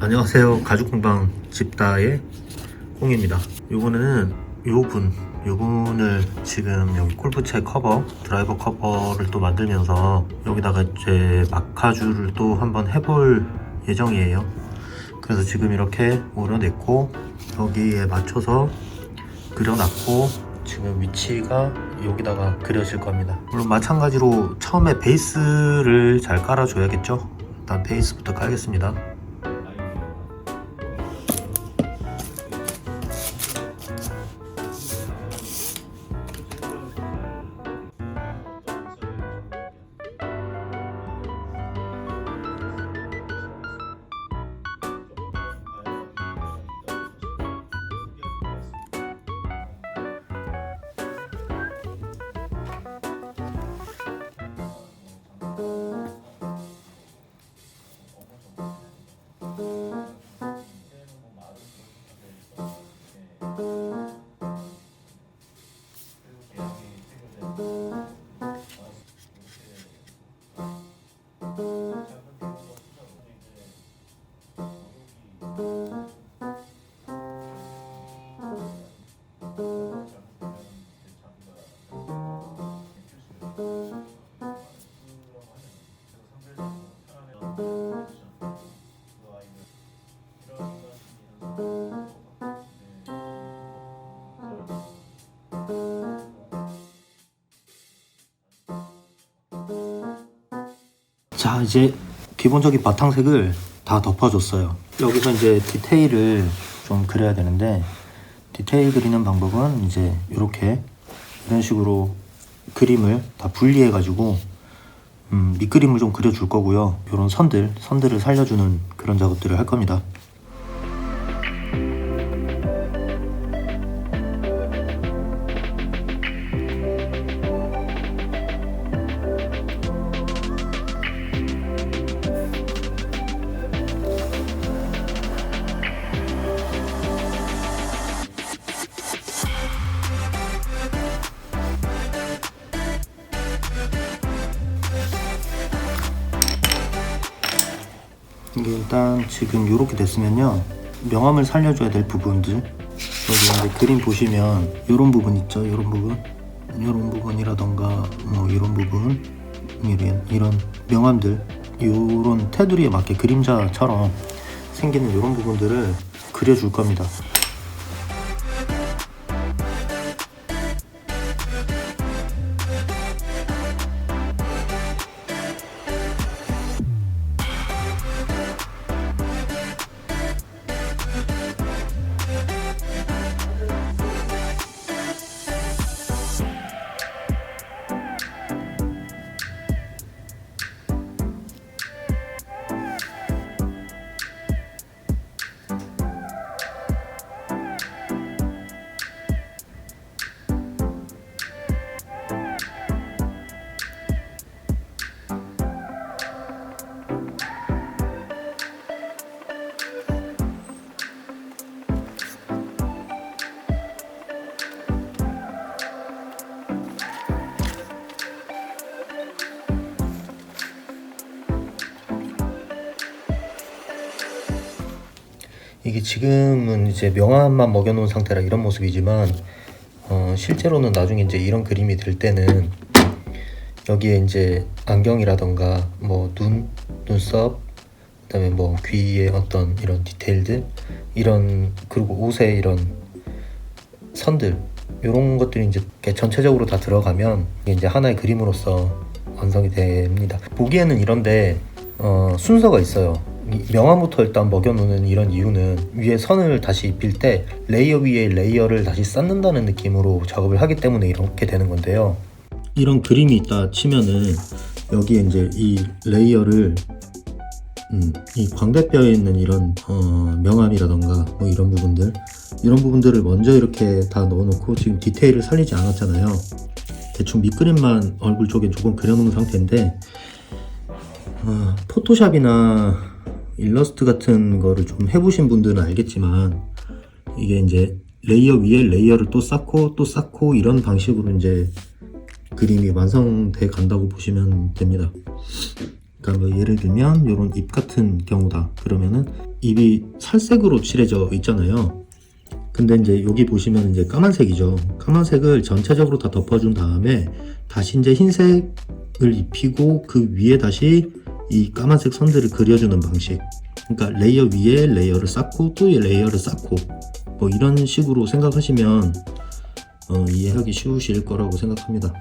안녕하세요. 가죽공방 집다의 꽁입니다. 요거는 요분을 지금 여기 골프채 커버, 드라이버 커버를 또 만들면서 여기다가 이제 마카줄을 또 한번 해볼 예정이에요. 그래서 지금 이렇게 오려냈고 여기에 맞춰서 그려놨고 지금 위치가 여기다가 그려질 겁니다. 물론 마찬가지로 처음에 베이스를 잘 깔아줘야겠죠. 일단 베이스부터 깔겠습니다. 자, 이제 기본적인 바탕색을 다 덮어줬어요. 여기서 이제 디테일을 좀 그려야 되는데, 디테일 그리는 방법은 이제 이렇게 이런 식으로 그림을 다 분리해 가지고 밑그림을 좀 그려줄 거고요. 이런 선들을 살려주는 그런 작업들을 할 겁니다. 이게 일단 지금 이렇게 됐으면요, 명암을 살려줘야 될 부분들, 여기 이제 그림 보시면 이런 부분 있죠, 이런 부분이라던가 뭐 이런 부분, 이런 명암들, 이런 테두리에 맞게 그림자처럼 생기는 이런 부분들을 그려줄 겁니다. 이게 지금은 이제 명암만 먹여놓은 상태라 이런 모습이지만 실제로는 나중에 이제 이런 그림이 될 때는 여기에 이제 안경이라던가 뭐 눈썹, 그다음에 뭐 귀의 어떤 이런 디테일들, 그리고 옷에 이런 선들, 이런 것들이 이제 전체적으로 다 들어가면 이게 이제 하나의 그림으로서 완성이 됩니다. 보기에는 이런데 순서가 있어요. 명암부터 일단 먹여놓는 이런 이유는 위에 선을 다시 입힐 때 레이어 위에 레이어를 다시 쌓는다는 느낌으로 작업을 하기 때문에 이렇게 되는 건데요. 이런 그림이 있다 치면은 여기에 이제 이 레이어를 이 광대뼈에 있는 이런 명암이라던가 뭐 이런 부분들을 먼저 이렇게 다 넣어놓고, 지금 디테일을 살리지 않았잖아요. 대충 밑그림만 얼굴 쪽에 조금 그려놓은 상태인데, 포토샵이나 일러스트 같은 거를 좀 해보신 분들은 알겠지만 이게 이제 레이어 위에 레이어를 또 쌓고 이런 방식으로 이제 그림이 완성돼 간다고 보시면 됩니다. 그러니까 뭐 예를 들면 이런 입 같은 경우다 그러면은 입이 살색으로 칠해져 있잖아요. 근데 이제 여기 보시면 이제 까만색이죠. 까만색을 전체적으로 다 덮어준 다음에 다시 이제 흰색을 입히고 그 위에 다시 이 까만색 선들을 그려주는 방식. 그러니까 레이어 위에 레이어를 쌓고 또 레이어를 쌓고 뭐 이런 식으로 생각하시면 이해하기 쉬우실 거라고 생각합니다.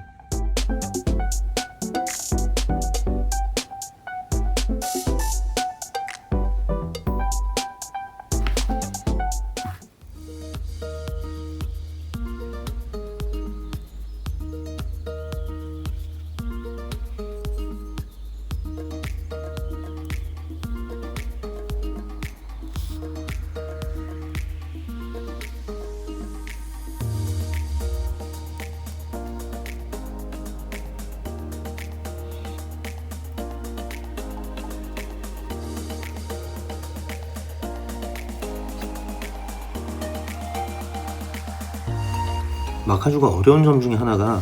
마카주가 어려운 점 중에 하나가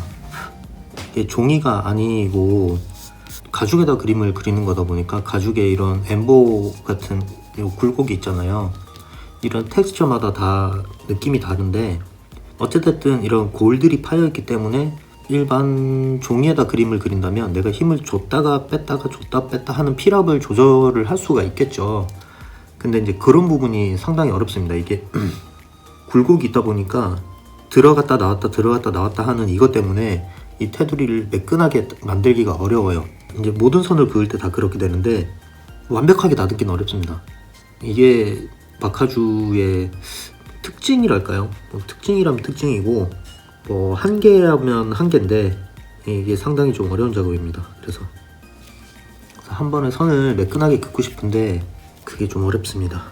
이게 종이가 아니고 가죽에다 그림을 그리는 거다 보니까 가죽에 이런 엠보 같은 요 굴곡이 있잖아요. 이런 텍스처마다 다 느낌이 다른데 어쨌든 이런 골들이 파여있기 때문에 일반 종이에다 그림을 그린다면 내가 힘을 줬다가 뺐다가 줬다 뺐다 하는 필압을 조절을 할 수가 있겠죠. 근데 이제 그런 부분이 상당히 어렵습니다. 이게 굴곡이 있다 보니까 들어갔다 나왔다 하는 이것 때문에 이 테두리를 매끈하게 만들기가 어려워요. 이제 모든 선을 그을 때 다 그렇게 되는데 완벽하게 다듬기는 어렵습니다. 이게 마카주의 특징이랄까요? 특징이라면 특징이고 뭐 한계라면 한계인데 이게 상당히 좀 어려운 작업입니다. 그래서 한 번에 선을 매끈하게 긋고 싶은데 그게 좀 어렵습니다.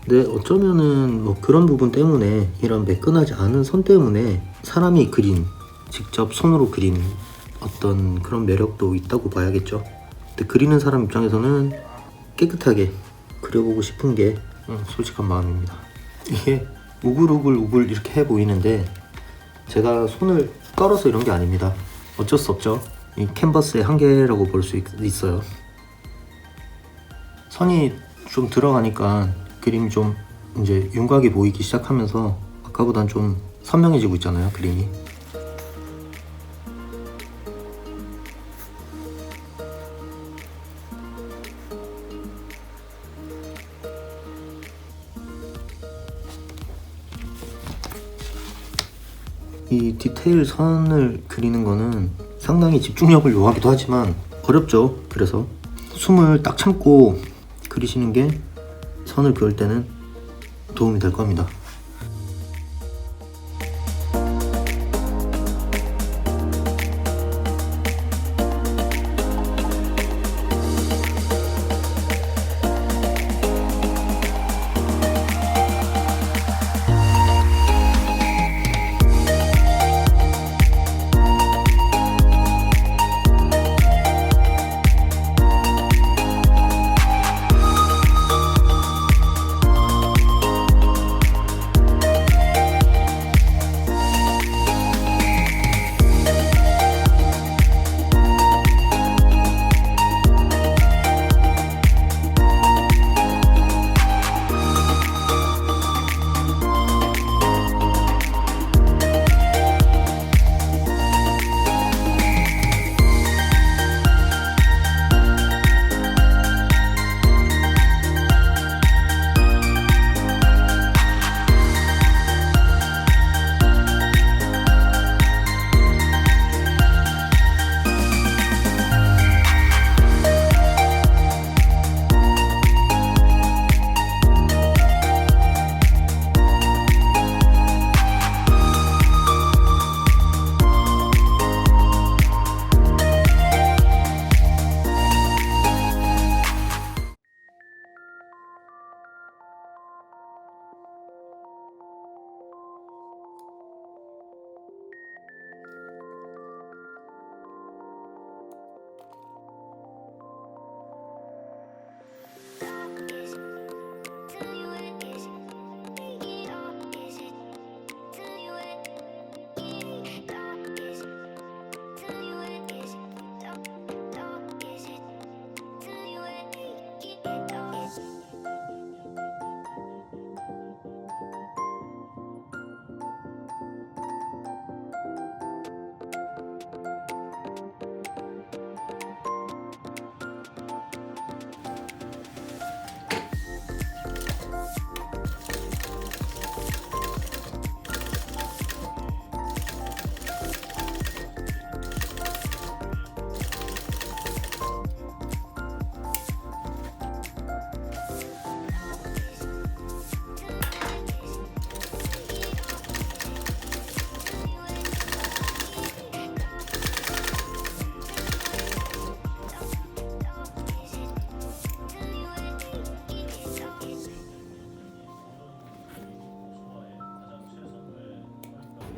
근데 어쩌면은 뭐 그런 부분 때문에 이런 매끈하지 않은 선 때문에 사람이 그린 직접 손으로 그린 어떤 그런 매력도 있다고 봐야겠죠. 근데 그리는 사람 입장에서는 깨끗하게 그려보고 싶은 게 솔직한 마음입니다. 이게 우글우글 이렇게 해 보이는데 제가 손을 떨어서 이런 게 아닙니다. 어쩔 수 없죠. 이 캔버스의 한계라고 볼 수 있어요. 선이 좀 들어가니까 그림이 좀 이제 윤곽이 보이기 시작하면서 아까보단 좀 선명해지고 있잖아요, 그림이. 이 디테일 선을 그리는 거는 상당히 집중력을 요하기도 하지만 어렵죠. 그래서 숨을 딱 참고 그리시는 게 선을 그을 때는 도움이 될 겁니다.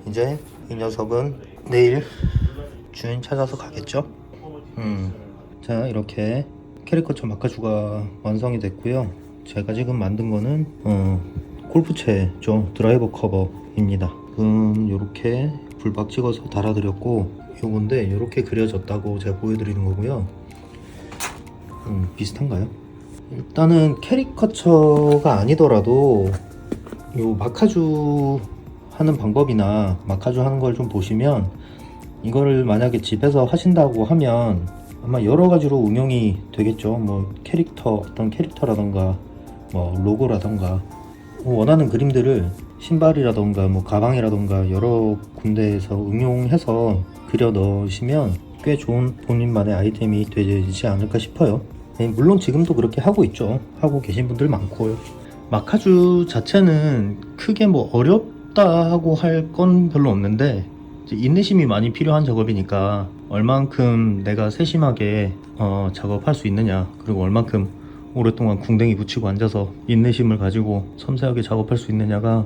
이제 이 녀석은 내일 주인 찾아서 가겠죠. 자, 이렇게 캐리커처 마카주가 완성이 됐고요. 제가 지금 만든 거는 골프채죠. 드라이버 커버입니다. 요렇게 불박 찍어서 달아드렸고, 요건데 요렇게 그려졌다고 제가 보여드리는 거고요. 비슷한가요? 일단은 캐리커처가 아니더라도 요 마카주 하는 방법이나 마카주 하는 걸 좀 보시면, 이거를 만약에 집에서 하신다고 하면 아마 여러 가지로 응용이 되겠죠. 뭐 어떤 캐릭터라던가 뭐 로고라던가 원하는 그림들을 신발이라던가 뭐 가방이라던가 여러 군데에서 응용해서 그려 넣으시면 꽤 좋은 본인만의 아이템이 되지 않을까 싶어요. 물론 지금도 그렇게 하고 있죠. 하고 계신 분들 많고요. 마카주 자체는 크게 뭐 어렵다 하고 할 건 별로 없는데, 이제 인내심이 많이 필요한 작업이니까 얼만큼 내가 세심하게 작업할 수 있느냐, 그리고 얼만큼 오랫동안 궁뎅이 붙이고 앉아서 인내심을 가지고 섬세하게 작업할 수 있느냐가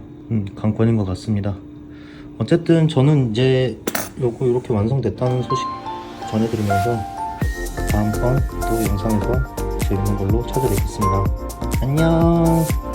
관건인 것 같습니다. 어쨌든 저는 이제 요거 이렇게 완성됐다는 소식 전해드리면서 다음번 또 영상에서 재밌는 걸로 찾아뵙겠습니다. 안녕.